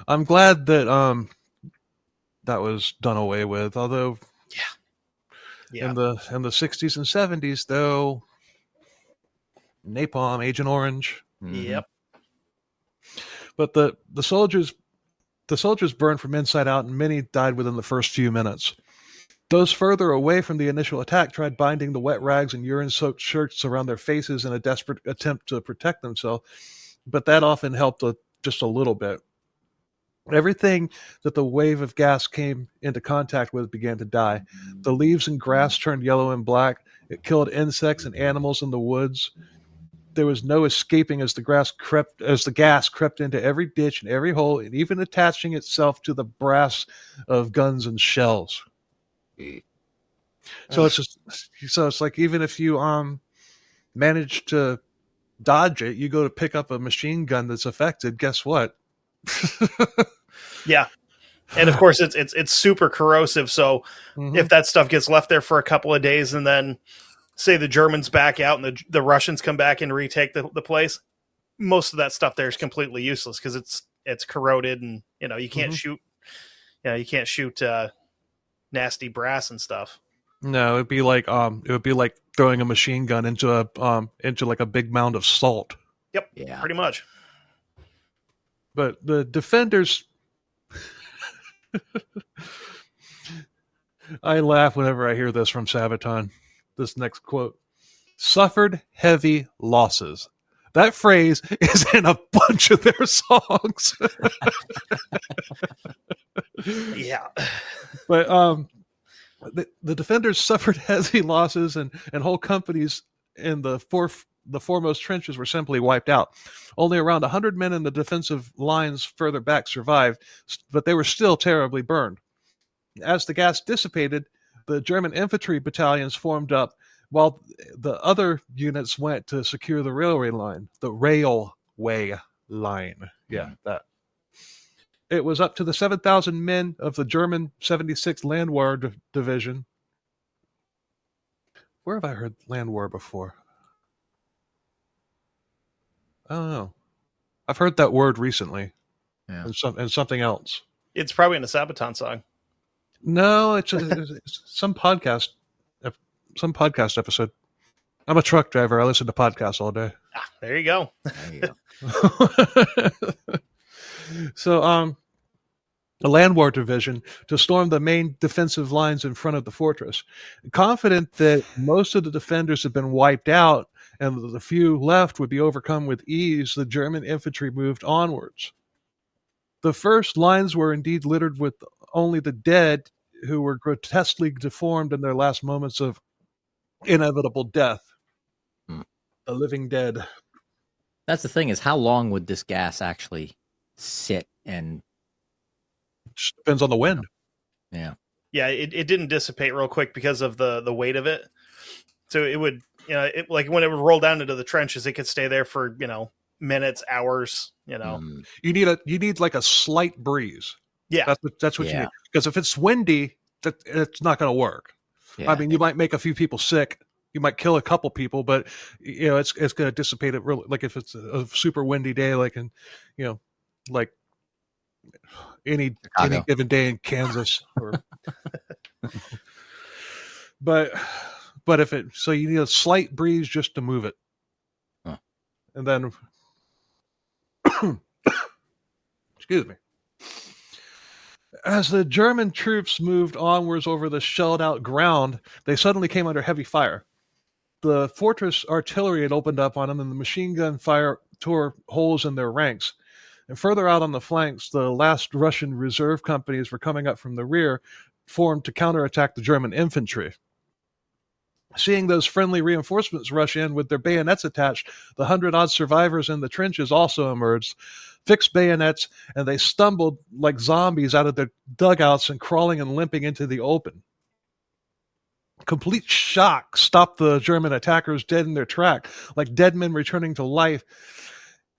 I'm glad that that was done away with. Although, in the 60s and 70s, though, napalm, Agent Orange. Yep. But the soldiers burned from inside out, and many died within the first few minutes. Those further away from the initial attack tried binding the wet rags and urine-soaked shirts around their faces in a desperate attempt to protect themselves, but that often helped just a little bit. Everything that the wave of gas came into contact with began to die. The leaves and grass turned yellow and black. It killed insects and animals in the woods. There was no escaping as the gas crept into every ditch and every hole, and even attaching itself to the brass of guns and shells. So it's like even if you manage to dodge it, you go to pick up a machine gun that's affected. Guess what? Yeah. And of course it's super corrosive. So if that stuff gets left there for a couple of days and then say the Germans back out and the Russians come back and retake the place, most of that stuff there is completely useless because it's corroded and you can't shoot. You can't shoot nasty brass and stuff. No, it would be like throwing a machine gun into like a big mound of salt. Yep. Yeah. Pretty much. But the defenders, I laugh whenever I hear this from Sabaton. This next quote: "Suffered heavy losses." That phrase is in a bunch of their songs. Yeah. But the defenders suffered heavy losses, and whole companies in the foremost trenches were simply wiped out. Only around 100 men in the defensive lines further back survived, but they were still terribly burned. As the gas dissipated, the German infantry battalions formed up, while the other units went to secure the railway line. The railway line. Yeah, that. It was up to the 7,000 men of the German 76th Landwehr Division. Where have I heard Landwehr before? I don't know. I've heard that word recently. Yeah. And something else. It's probably in a Sabaton song. No, it's some podcast episode. I'm a truck driver. I listen to podcasts all day. Ah, there you go. There you go. So, the Landwehr Division to storm the main defensive lines in front of the fortress. Confident that most of the defenders had been wiped out and the few left would be overcome with ease, the German infantry moved onwards. The first lines were indeed littered with only the dead, who were grotesquely deformed in their last moments of inevitable death. The living dead. That's the thing, is how long would this gas actually sit and... Just depends on the wind. Yeah. Yeah, it didn't dissipate real quick because of the weight of it. So it would, like when it would roll down into the trenches, it could stay there for, minutes, hours, You need like a slight breeze. Yeah. That's what you need. Because if it's windy, it's not going to work. Yeah. I mean, you might make a few people sick. You might kill a couple people, but it's going to dissipate it really. Like if it's a super windy day, like like any given day in Kansas, or but if you need a slight breeze just to move it, and then excuse me. As the German troops moved onwards over the shelled-out ground, they suddenly came under heavy fire. The fortress artillery had opened up on them, and the machine gun fire tore holes in their ranks. And further out on the flanks, the last Russian reserve companies were coming up from the rear, formed to counterattack the German infantry. Seeing those friendly reinforcements rush in with their bayonets attached, the 100-odd survivors in the trenches also emerged, fixed bayonets, and they stumbled like zombies out of their dugouts and crawling and limping into the open. Complete shock stopped the German attackers dead in their track, like dead men returning to life.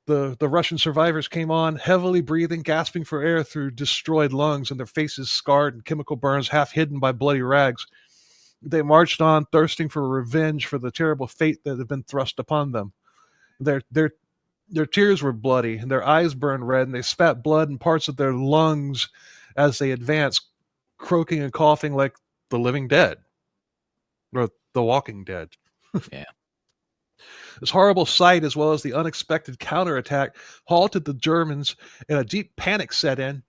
The Russian survivors came on, heavily breathing, gasping for air through destroyed lungs, and their faces scarred and chemical burns half hidden by bloody rags. They marched on, thirsting for revenge for the terrible fate that had been thrust upon them. Their tears were bloody, and their eyes burned red, and they spat blood and parts of their lungs as they advanced, croaking and coughing like the living dead, or the walking dead. Yeah. This horrible sight, as well as the unexpected counterattack, halted the Germans, and a deep panic set in.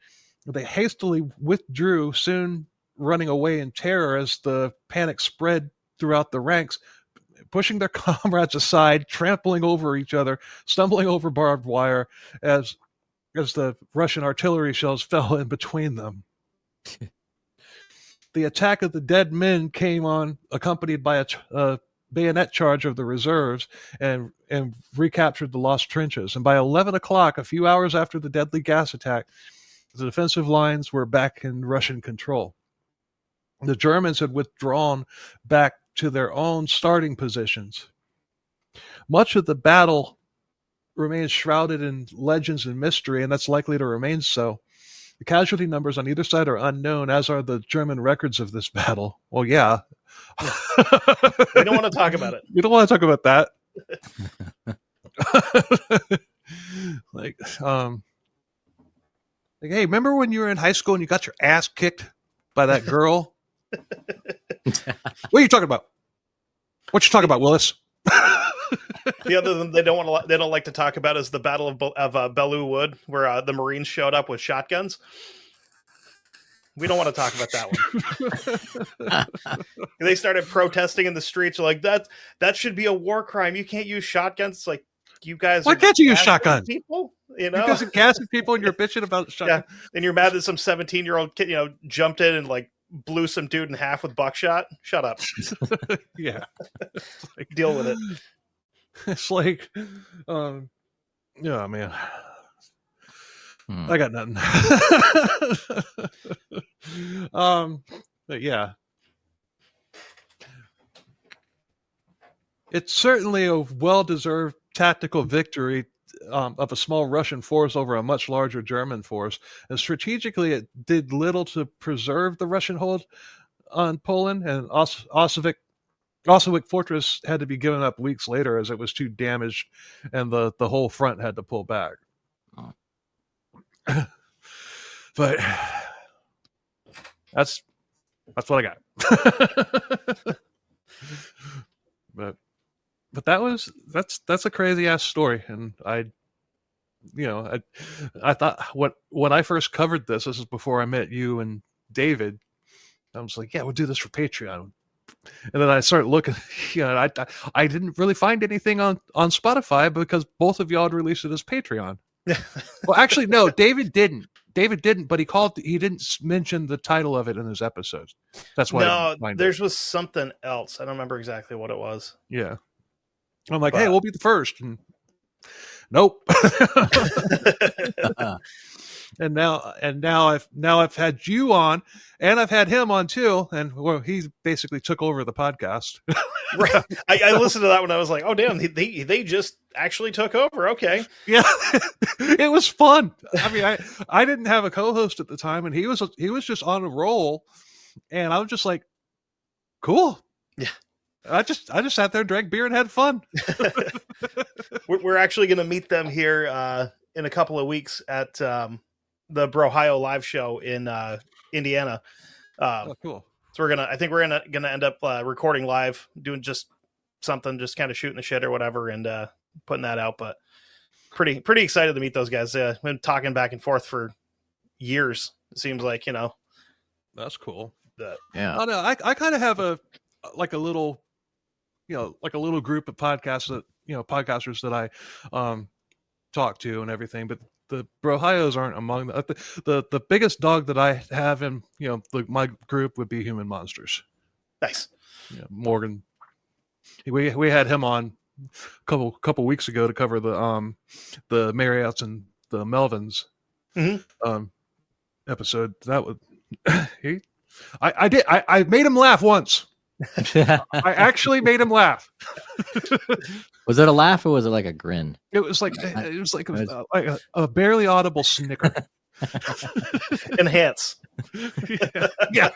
They hastily withdrew, soon running away in terror as the panic spread throughout the ranks, pushing their comrades aside, trampling over each other, stumbling over barbed wire as the Russian artillery shells fell in between them. The attack of the dead men came on, accompanied by a bayonet charge of the reserves, and recaptured the lost trenches. And by 11 o'clock, a few hours after the deadly gas attack, the defensive lines were back in Russian control. The Germans had withdrawn back to their own starting positions. Much of the battle remains shrouded in legends and mystery, and that's likely to remain so. The casualty numbers on either side are unknown, as are the German records of this battle. Well, yeah, We don't want to talk about it. You don't want to talk about that. like, hey, remember when you were in high school and you got your ass kicked by that girl? What are you talking about? What you talking about, Willis? The other thing they don't like to talk about is the Battle of Belleau Wood, where the Marines showed up with shotguns. We don't want to talk about that one. They started protesting in the streets, like that should be a war crime. You can't use shotguns. It's like, you guys. Why can't you use shotguns? People, you know, you guys are gassing people, and you're bitching about shotguns. Yeah, and you're mad that some 17-year-old kid, jumped in and like blew some dude in half with buckshot. Shut up. Yeah, like, deal with it. It's like, yeah, man. I got nothing. But yeah, it's certainly a well-deserved tactical victory of a small Russian force over a much larger German force. And strategically, it did little to preserve the Russian hold on Poland, and Osoweic Fortress had to be given up weeks later as it was too damaged, and the whole front had to pull back. Oh. But that's what I got. But that's a crazy ass story, and I thought when I first covered this is before I met you and David. I was like, yeah, we'll do this for Patreon. And then I started looking, I didn't really find anything on Spotify because both of y'all had released it as Patreon. Well, actually, no, David didn't, but he didn't mention the title of it in his episodes. That's why. No, theirs was something else. I don't remember exactly what it was. Yeah. I'm like, hey, we'll be the first. And nope. And now I've had you on, and I've had him on too, and he basically took over the podcast. Right. I listened to that when I was like, oh damn, they just actually took over. Okay. Yeah. It was fun. I mean, I didn't have a co-host at the time, and he was just on a roll, and I was just like, cool. Yeah. I just sat there, drank beer, and had fun. We're actually going to meet them here in a couple of weeks at the Brohio live show in Indiana. Cool. So I think we're gonna end up recording live, doing just something, just kind of shooting the shit or whatever, and putting that out. But pretty excited to meet those guys. We've been talking back and forth for years. It seems like, That's cool. Yeah. I know. I kind of have a little group of podcasters that I talk to and everything, but the Brohios aren't among the biggest dog that I have in my group would be Human Monsters. Nice. Morgan. We had him on a couple weeks ago to cover the Marriotts and the Melvins episode. That was I made him laugh once. I actually made him laugh. Was it a laugh or was it like a grin? It was like a barely audible snicker. Enhance. Yeah.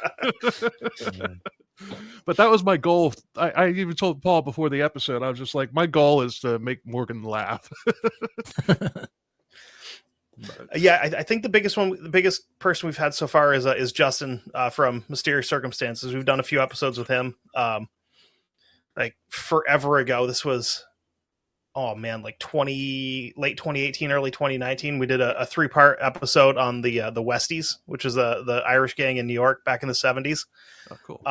But that was my goal. I even told Paul before the episode, I was just like, my goal is to make Morgan laugh. Yeah, I think the biggest person we've had so far is Justin from Mysterious Circumstances. We've done a few episodes with him. Like forever ago. This was, like late 2018, early 2019. We did a 3-part episode on the Westies, which is the Irish gang in New York back in the 70s. Oh, cool.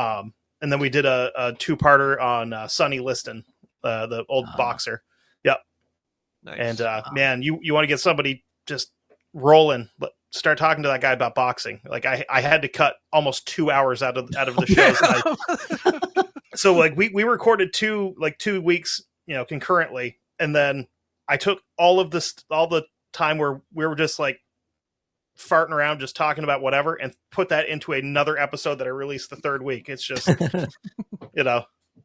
And then we did a 2-parter on Sonny Liston, the old boxer. Yep. Nice. And man, you want to get somebody just rolling, start talking to that guy about boxing. Like I had to cut almost 2 hours out of the shows. So like we recorded 2 weeks, concurrently. And then I took all the time where we were just like farting around, just talking about whatever, and put that into another episode that I released the 3rd week. It's just,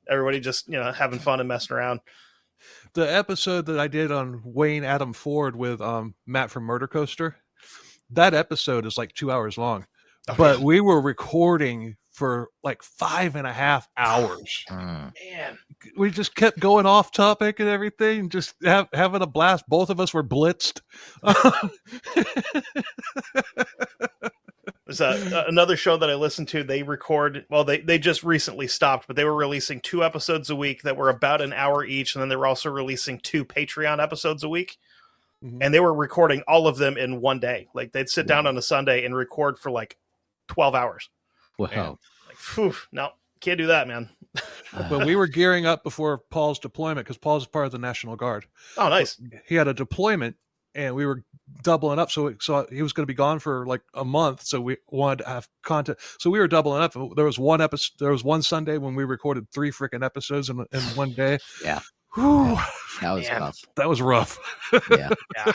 everybody just, having fun and messing around. The episode that I did on Wayne Adam Ford with Matt from Murder Coaster, that episode is like 2 hours long. Okay. But we were recording for like 5.5 hours. Mm. Man. We just kept going off topic and everything, just having a blast. Both of us were blitzed. There's another show that I listened to. They record, well, they just recently stopped, but they were releasing 2 episodes a week that were about an hour each. And then they were also releasing 2 Patreon episodes a week. Mhm. And they were recording all of them in one day. Like they'd sit down on a Sunday and record for like 12 hours. Wow. Man. Like, phew, no, can't do that, man. But we were gearing up before Paul's deployment because Paul's part of the National Guard. Oh, nice. He had a deployment, and we were doubling up. So he was going to be gone for like a month. So we wanted to have content. So we were doubling up. There was one episode. There was one Sunday when we recorded 3 freaking episodes in one day. Yeah. Whew, That was Man. tough. that was rough. Yeah. Yeah.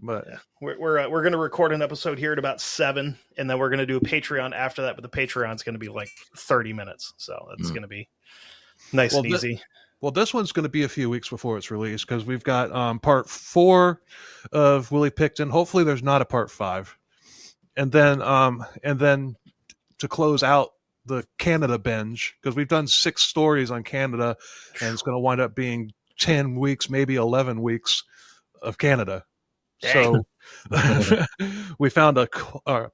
But Yeah. We're going to record an episode here at about 7, and then we're going to do a Patreon after that. But the Patreon's going to be like 30 minutes, so that's going to be nice Well, and easy. well, this one's going to be a few weeks before it's released because we've got part 4 of Willie Picton. Hopefully, there's not a part 5, and then to close out the Canada binge because we've done 6 stories on Canada, and it's going to wind up being 10 weeks, maybe 11 weeks of Canada. Dang. So we found a cult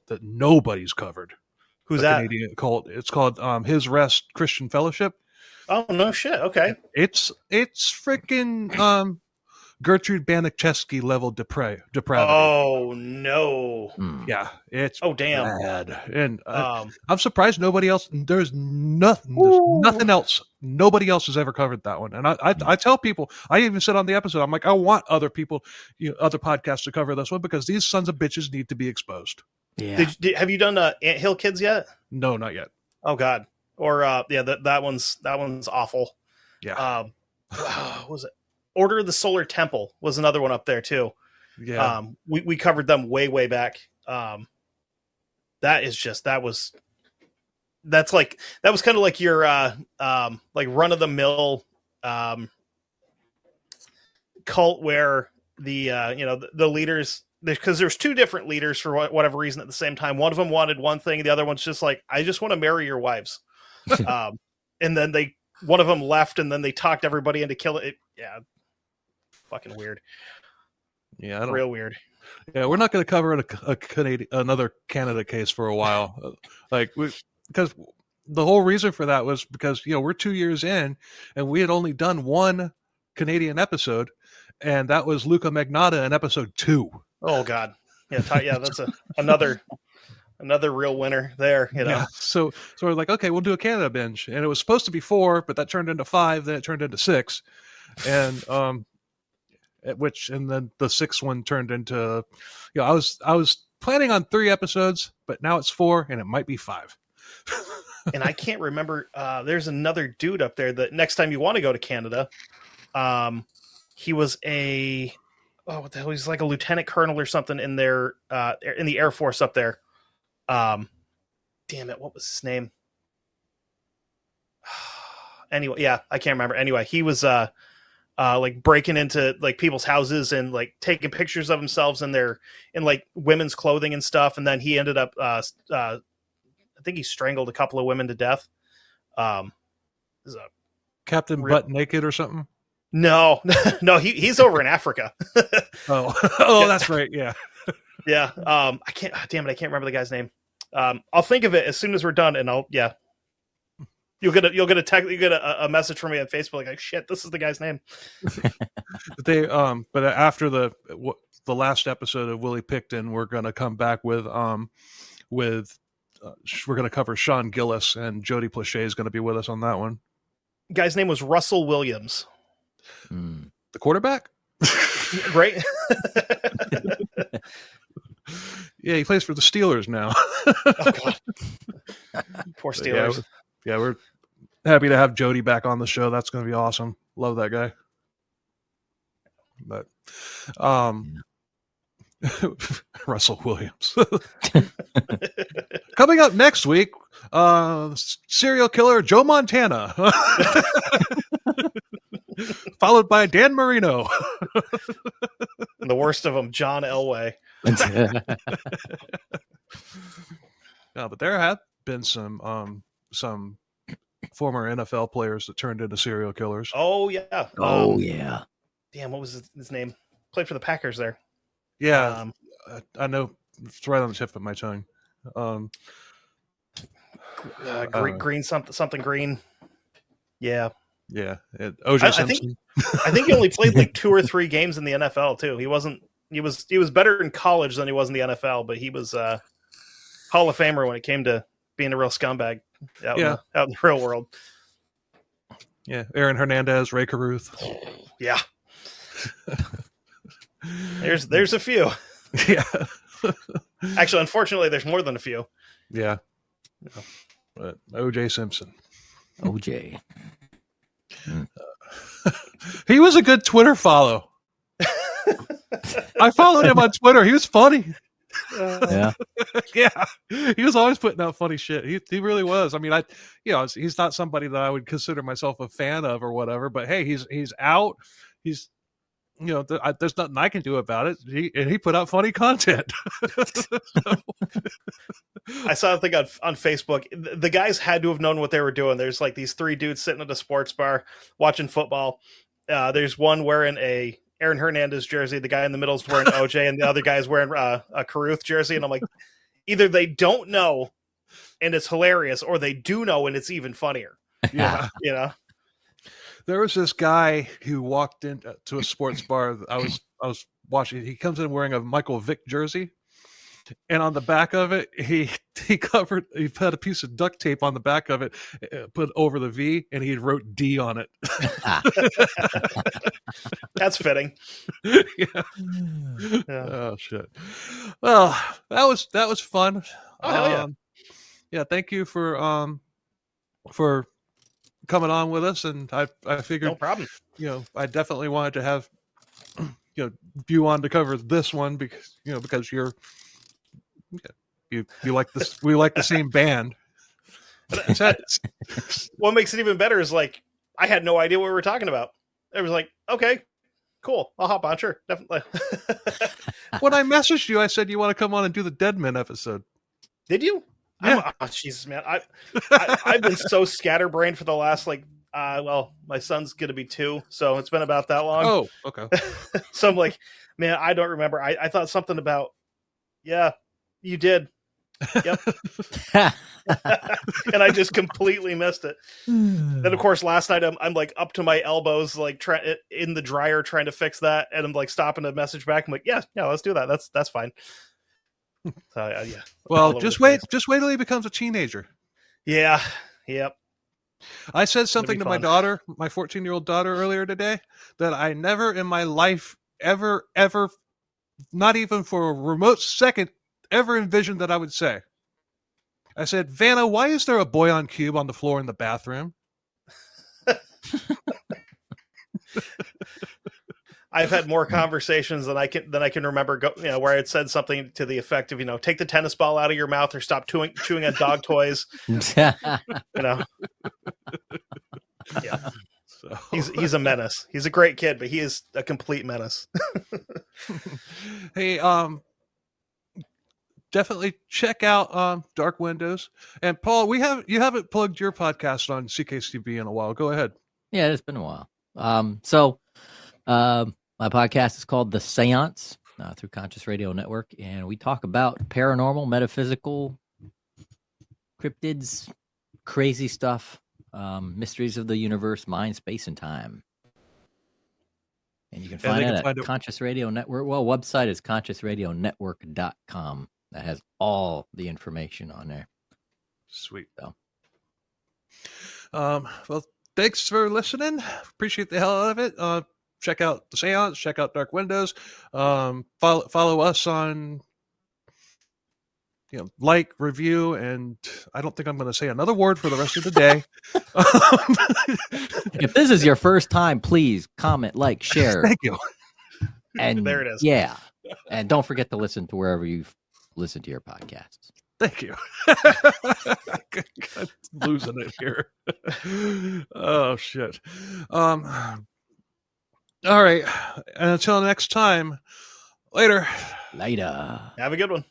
that nobody's covered. Who's a that? Canadian cult. It's called His Rest Christian Fellowship. Oh, no shit. Okay. It's freaking Gertrude Baniszewski level depravity. Oh, no. Mm. Yeah, it's Damn. bad. And I'm surprised nobody else. There's nothing else. Nobody else has ever covered that one. And I tell people. I even said on the episode, I'm like, I want other people, other podcasts to cover this one because these sons of bitches need to be exposed. Yeah. Have you done Anthill Kids yet? No, not yet. Oh God. Or that one's awful. Yeah. What was it? Order of the Solar Temple was another one up there too. Yeah. We covered them way back. That was kind of like your like run of the mill cult where the leaders, because there's 2 different leaders for whatever reason at the same time. One of them wanted one thing, the other one's just like, I just want to marry your wives. And then one of them left, and then they talked everybody into killing it. Yeah, fucking weird. Yeah, Real weird. Yeah, we're not going to cover another Canada case for a while, because the whole reason for that was because we're 2 years in, and we had only done 1 Canadian episode, and that was Luca Magnotta in episode 2. Oh God, yeah, that's another real winner there. Yeah. So we're like, okay, we'll do a Canada binge, and it was supposed to be 4, but that turned into 5, then it turned into 6, and then the 6th one turned into, I was planning on 3 episodes, but now it's 4, and it might be 5. And I can't remember. There's another dude up there that next time you want to go to Canada, he was what the hell? He's like a lieutenant colonel or something in there, in the Air Force up there. Damn it, what was his name? Anyway, yeah, I can't remember. Anyway, he was like breaking into like people's houses and like taking pictures of themselves in like women's clothing and stuff. And then he ended up, I think he strangled a couple of women to death. Captain Butt Naked or something? No, he's over in Africa. Oh, that's right. Yeah. Yeah. I can't remember the guy's name. I'll think of it as soon as we're done, and you'll get a message from me on Facebook like, shit, this is the guy's name. But after the last episode of Willie Picton, we're going to come back with we're going to cover Sean Gillis, and Jody Plachey is going to be with us on that one. Guy's name was Russell Williams. The quarterback? Right? Yeah, he plays for the Steelers now. Oh, God. Poor Steelers. Yeah, we're happy to have Jody back on the show. That's going to be awesome. Love that guy. But Russell Williams. Coming up next week, serial killer Joe Montana. Followed by Dan Marino. And the worst of them, John Elway. No, but there have been some former NFL players that turned into serial killers. Oh yeah. Yeah. Damn, what was his name? Played for the Packers there. Yeah, I know. It's right on the tip of my tongue. Green something green. Yeah. Yeah, OJ Simpson. I think he only played like 2 or 3 games in the NFL too. He was better in college than he was in the NFL, but he was Hall of Famer when it came to being a real scumbag out in the real world. Yeah, Aaron Hernandez, Ray Caruth. Yeah. There's a few. Yeah. Actually, unfortunately, there's more than a few. Yeah. But OJ Simpson. OJ. He was a good Twitter follow. I followed him on Twitter. He was funny. Yeah. Yeah. He was always putting out funny shit. He really was. I mean, he's not somebody that I would consider myself a fan of or whatever, but hey, he's out. He's, there's nothing I can do about it. He put out funny content. I saw a thing on Facebook. The guys had to have known what they were doing. There's like these 3 dudes sitting at a sports bar watching football. There's one wearing a Aaron Hernandez jersey. The guy in the middle is wearing OJ, and the other guy's wearing a Caruth jersey. And I'm like, either they don't know and it's hilarious, or they do know and it's even funnier. Yeah. There was this guy who walked into a sports bar. I was watching. He comes in wearing a Michael Vick jersey, and on the back of it, he put a piece of duct tape on the back of it, put over the V, and he wrote D on it. That's fitting. Yeah. Oh shit. Well, that was fun. Oh hell yeah. Yeah. Thank you for coming on with us, and I figured no problem. I definitely wanted to have you on to cover this one because you like this. We like the same band. What makes it even better is like I had no idea what we were talking about. It was like, okay, cool, I'll hop on, sure, definitely. When I messaged you, I said you want to come on and do the Deadman episode. Did you? Yeah. Jesus, man. I've been so scatterbrained for the last my son's going to be 2, so it's been about that long. Oh, okay. So I'm like, man, I don't remember. I thought something about, yeah, you did. Yep. And I just completely missed it. Then of course last night I'm like up to my elbows, like in the dryer trying to fix that, and I'm like stopping to message back. I'm like, yeah, let's do that. That's fine. So, yeah. Well, just wait till he becomes a teenager. Yeah. Yep. I said something to my daughter, my 14-year-old daughter, earlier today that I never in my life ever, not even for a remote second, ever envisioned that I would say. I said, Vanna, why is there a boy on cube on the floor in the bathroom? I've had more conversations than I can remember. Where I had said something to the effect of, take the tennis ball out of your mouth or stop chewing on dog toys. Yeah. So. He's a menace. He's a great kid, but he is a complete menace. Hey, definitely check out Dark Windows. And Paul, you haven't plugged your podcast on CKCB in a while. Go ahead. Yeah, it's been a while. My podcast is called The Seance through Conscious Radio Network, and we talk about paranormal, metaphysical, cryptids, crazy stuff, mysteries of the universe, mind, space, and time. And you can find it at Conscious Radio Network. Well, website is consciousradionetwork.com. That has all the information on there. Sweet. So. Well, thanks for listening. Appreciate the hell out of it. Check out The Seance. Check out Dark Windows. Follow us on, like, review, and I don't think I'm going to say another word for the rest of the day. If this is your first time, please comment, like, share. Thank you. And there it is. Yeah. And don't forget to listen to wherever you listen to your podcasts. Thank you. I'm losing it here. Oh shit. All right. And until next time, later. Later. Have a good one.